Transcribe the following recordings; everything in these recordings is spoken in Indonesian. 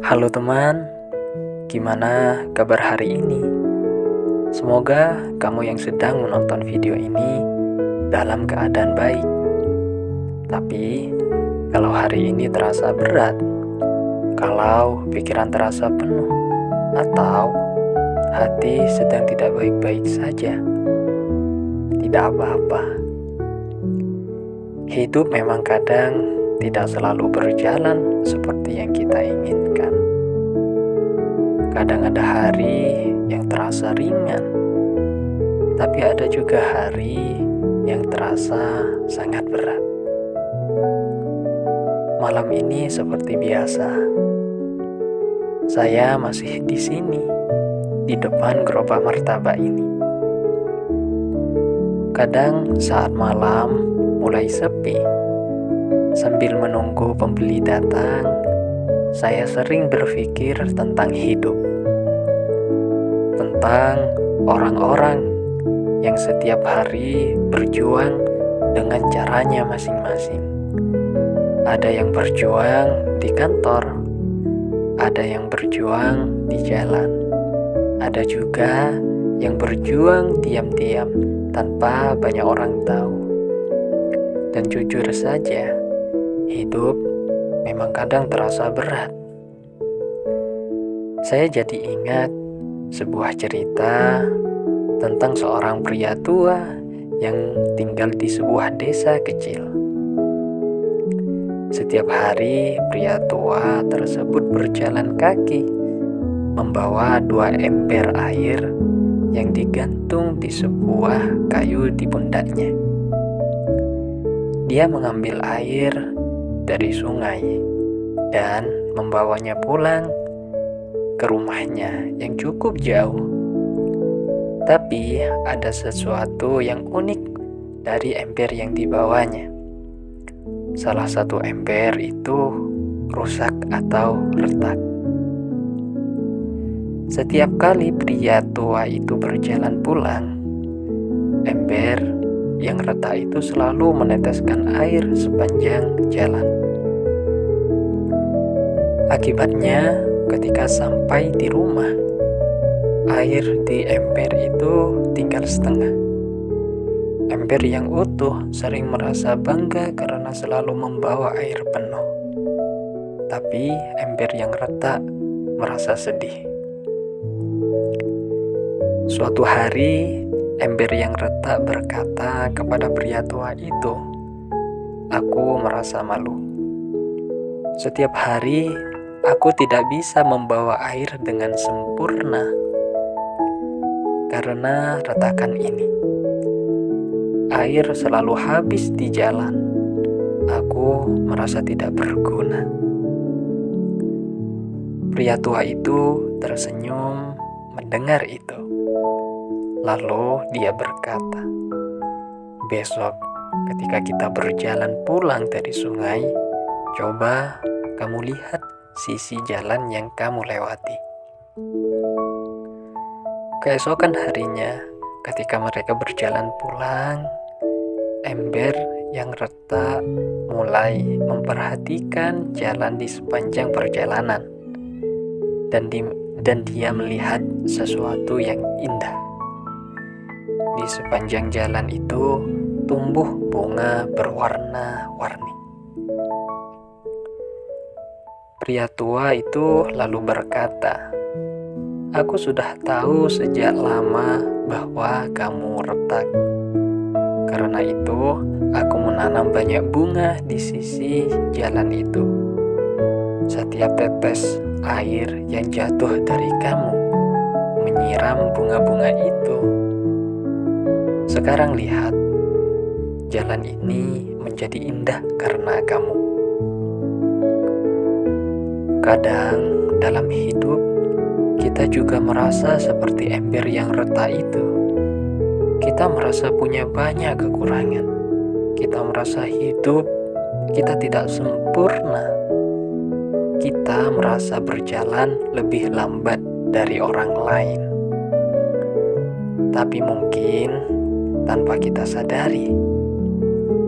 Halo teman, gimana kabar hari ini? Semoga kamu yang sedang menonton video ini dalam keadaan baik. Tapi, kalau hari ini terasa berat, kalau pikiran terasa penuh, atau hati sedang tidak baik-baik saja, tidak apa-apa. Hidup memang kadang tidak selalu berjalan seperti yang kita inginkan. Kadang ada hari yang terasa ringan, tapi ada juga hari yang terasa sangat berat. Malam ini seperti biasa, saya masih di sini, di depan gerobak martabak ini. Kadang saat malam mulai sepi, sambil menunggu pembeli datang, saya sering berpikir tentang hidup, tentang orang-orang yang setiap hari berjuang dengan caranya masing-masing. Ada yang berjuang di kantor, ada yang berjuang di jalan, ada juga yang berjuang diam-diam tanpa banyak orang tahu. Dan jujur saja, hidup memang kadang terasa berat. Saya jadi ingat sebuah cerita tentang seorang pria tua yang tinggal di sebuah desa kecil. Setiap hari pria tua tersebut berjalan kaki, membawa 2 ember air yang digantung di sebuah kayu di pundaknya. Dia mengambil air dari sungai dan membawanya pulang ke rumahnya yang cukup jauh. Tapi ada sesuatu yang unik dari ember yang dibawanya. Salah satu ember itu rusak atau retak. Setiap kali pria tua itu berjalan pulang, ember yang retak itu selalu meneteskan air sepanjang jalan. Akibatnya, ketika sampai di rumah, air di ember itu tinggal setengah. Ember yang utuh sering merasa bangga karena selalu membawa air penuh. Tapi ember yang retak merasa sedih. Suatu hari, ember yang retak berkata kepada pria tua itu, "Aku merasa malu. Setiap hari, aku tidak bisa membawa air dengan sempurna karena retakan ini. Air selalu habis di jalan. Aku merasa tidak berguna." Pria tua itu tersenyum mendengar itu. Lalu dia berkata, "Besok ketika kita berjalan pulang dari sungai, coba kamu lihat sisi jalan yang kamu lewati." Keesokan harinya, ketika mereka berjalan pulang, ember yang retak mulai memperhatikan jalan di sepanjang perjalanan, dan dia melihat sesuatu yang indah. Di sepanjang jalan itu tumbuh bunga berwarna-warni. Pria tua itu lalu berkata, "Aku sudah tahu sejak lama bahwa kamu retak. Karena itu, aku menanam banyak bunga di sisi jalan itu. Setiap tetes air yang jatuh dari kamu menyiram bunga-bunga itu. Sekarang lihat, jalan ini menjadi indah karena kamu." Kadang dalam hidup, kita juga merasa seperti ember yang retak itu. Kita merasa punya banyak kekurangan. Kita merasa hidup kita tidak sempurna. Kita merasa berjalan lebih lambat dari orang lain. Tapi mungkin tanpa kita sadari,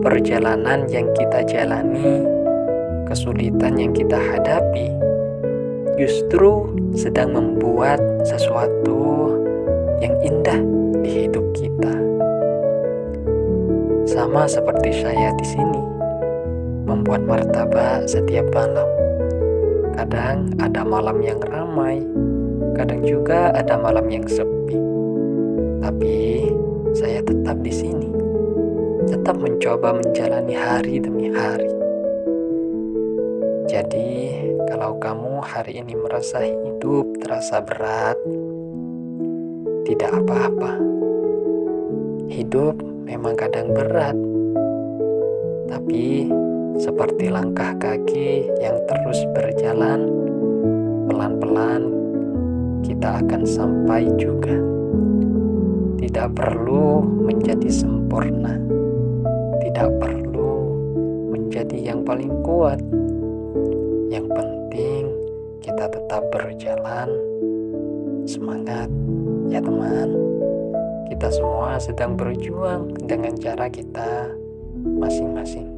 perjalanan yang kita jalani, kesulitan yang kita hadapi, justru sedang membuat sesuatu yang indah di hidup kita. Sama seperti saya di sini, membuat martabak setiap malam. Kadang ada malam yang ramai, kadang juga ada malam yang sepi. Tapi saya tetap di sini, tetap mencoba menjalani hari demi hari. Jadi, kalau kamu hari ini merasa hidup terasa berat, tidak apa-apa. Hidup memang kadang berat, tapi seperti langkah kaki yang terus berjalan, pelan-pelan kita akan sampai juga. Tidak perlu menjadi sempurna, tidak perlu menjadi yang paling kuat. Yang penting kita tetap berjalan. Semangat ya teman. Kita semua sedang berjuang dengan cara kita masing-masing.